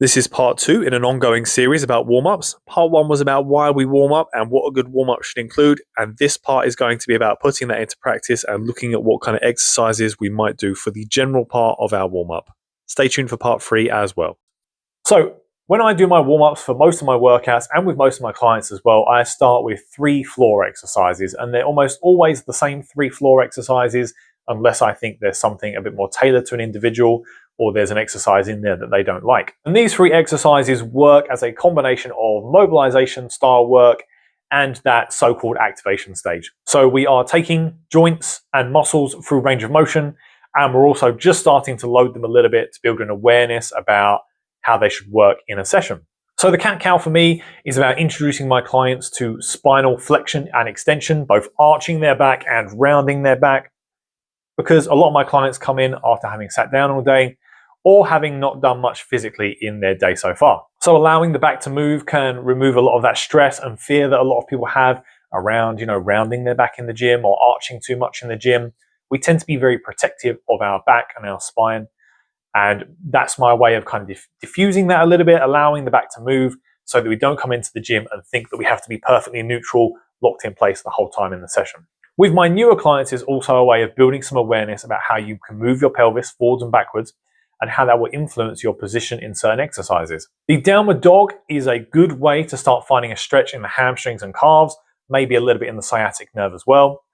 This is part 2 in an ongoing series about warm-ups. Part 1 was about why we warm up and what a good warm-up should include, and this part is going to be about putting that into practice and looking at what kind of exercises we might do for the general part of our warm-up. Stay tuned for part 3 as well. So, when I do my warm-ups for most of my workouts and with most of my clients as well, I start with 3 floor exercises, and they're almost always the same 3 floor exercises unless I think there's something a bit more tailored to an individual or there's an exercise in there that they don't like. And these 3 exercises work as a combination of mobilization style work and that so-called activation stage. So we are taking joints and muscles through range of motion, and we're also just starting to load them a little bit to build an awareness about how they should work in a session. So the cat-cow for me is about introducing my clients to spinal flexion and extension, both arching their back and rounding their back, because a lot of my clients come in after having sat down all day or having not done much physically in their day so far. So allowing the back to move can remove a lot of that stress and fear that a lot of people have around, rounding their back in the gym or arching too much in the gym. We tend to be very protective of our back and our spine. And that's my way of kind of diffusing that a little bit, allowing the back to move so that we don't come into the gym and think that we have to be perfectly neutral, locked in place the whole time in the session. With my newer clients is also a way of building some awareness about how you can move your pelvis forwards and backwards and how that will influence your position in certain exercises. The downward dog is a good way to start finding a stretch in the hamstrings and calves, maybe a little bit in the sciatic nerve as well.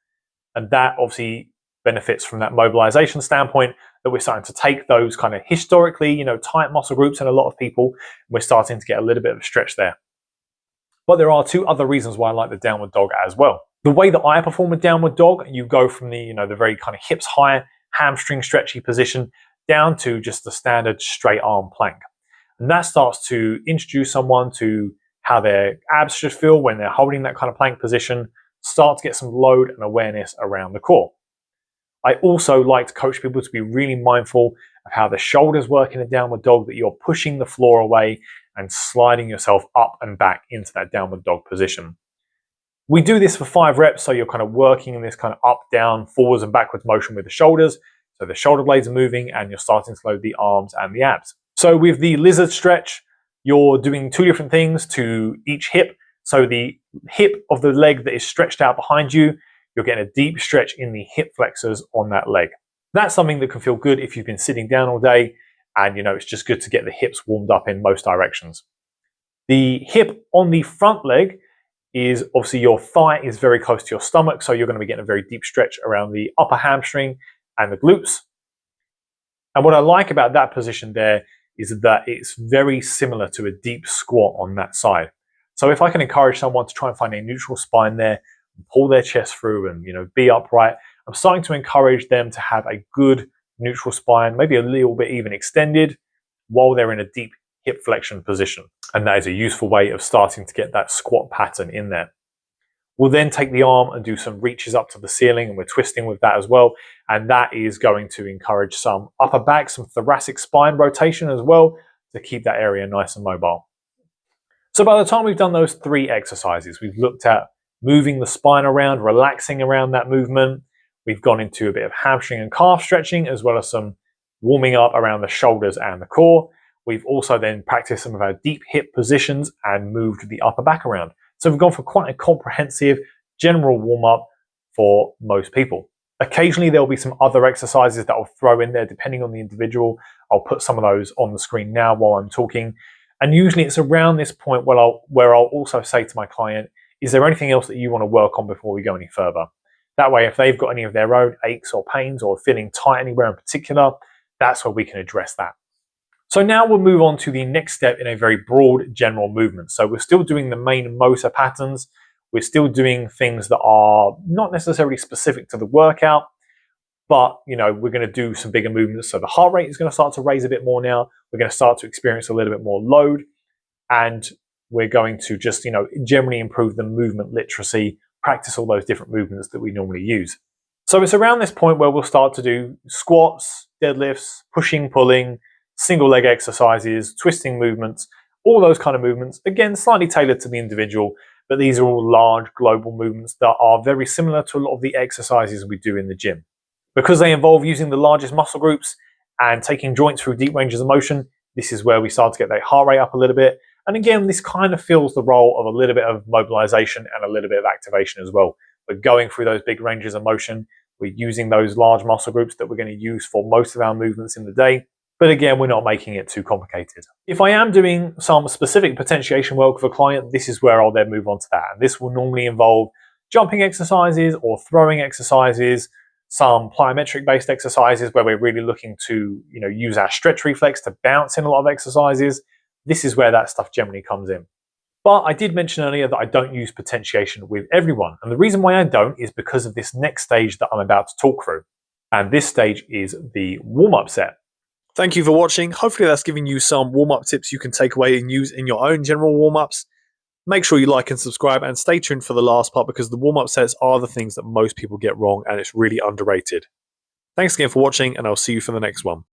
And that obviously benefits from that mobilization standpoint, that we're starting to take those kind of historically, tight muscle groups in a lot of people, and we're starting to get a little bit of a stretch there. But there are 2 other reasons why I like the downward dog as well. The way that I perform a downward dog, you go from the very kind of hips high, hamstring stretchy position down to just the standard straight arm plank. And that starts to introduce someone to how their abs should feel when they're holding that kind of plank position, start to get some load and awareness around the core. I also like to coach people to be really mindful of how the shoulders work in a downward dog, that you're pushing the floor away and sliding yourself up and back into that downward dog position. We do this for 5 reps, so you're kind of working in this kind of up, down, forwards and backwards motion with the shoulders. So the shoulder blades are moving and you're starting to load the arms and the abs. So with the lizard stretch, you're doing 2 different things to each hip. So the hip of the leg that is stretched out behind you, you're getting a deep stretch in the hip flexors on that leg. That's something that can feel good if you've been sitting down all day, and it's just good to get the hips warmed up in most directions. The hip on the front leg is obviously your thigh is very close to your stomach, so you're going to be getting a very deep stretch around the upper hamstring and the glutes. And what I like about that position there is that it's very similar to a deep squat on that side. So if I can encourage someone to try and find a neutral spine there, pull their chest through and be upright, I'm starting to encourage them to have a good neutral spine, maybe a little bit even extended, while they're in a deep hip flexion position. And that is a useful way of starting to get that squat pattern in there. We'll then take the arm and do some reaches up to the ceiling, and we're twisting with that as well. And that is going to encourage some upper back, some thoracic spine rotation as well, to keep that area nice and mobile. So by the time we've done those 3 exercises, we've looked at moving the spine around, relaxing around that movement. We've gone into a bit of hamstring and calf stretching, as well as some warming up around the shoulders and the core. We've also then practiced some of our deep hip positions and moved the upper back around. So we've gone for quite a comprehensive general warm-up for most people. Occasionally there'll be some other exercises that I'll throw in there depending on the individual. I'll put some of those on the screen now while I'm talking. And usually it's around this point where I'll also say to my client, is there anything else that you want to work on before we go any further? That way, if they've got any of their own aches or pains or feeling tight anywhere in particular, that's where we can address that. So now we'll move on to the next step in a very broad general movement. So we're still doing the main motor patterns. We're still doing things that are not necessarily specific to the workout, but we're going to do some bigger movements. So the heart rate is going to start to raise a bit more now. We're going to start to experience a little bit more load, and we're going to just, generally improve the movement literacy, practice all those different movements that we normally use. So it's around this point where we'll start to do squats, deadlifts, pushing, pulling, single leg exercises, twisting movements, all those kind of movements. Again, slightly tailored to the individual, but these are all large global movements that are very similar to a lot of the exercises we do in the gym. Because they involve using the largest muscle groups and taking joints through deep ranges of motion, This is where we start to get that heart rate up a little bit. And again, this kind of fills the role of a little bit of mobilization and a little bit of activation as well. We're going through those big ranges of motion. We're using those large muscle groups that we're going to use for most of our movements in the day. But again, we're not making it too complicated. If I am doing some specific potentiation work with a client, this is where I'll then move on to that. And this will normally involve jumping exercises or throwing exercises, some plyometric based exercises where we're really looking to use our stretch reflex to bounce in a lot of exercises. This is where that stuff generally comes in. But I did mention earlier that I don't use potentiation with everyone. And the reason why I don't is because of this next stage that I'm about to talk through. And this stage is the warm-up set. Thank you for watching. Hopefully that's giving you some warm-up tips you can take away and use in your own general warm-ups. Make sure you like and subscribe and stay tuned for the last part because the warm-up sets are the things that most people get wrong and it's really underrated. Thanks again for watching and I'll see you for the next one.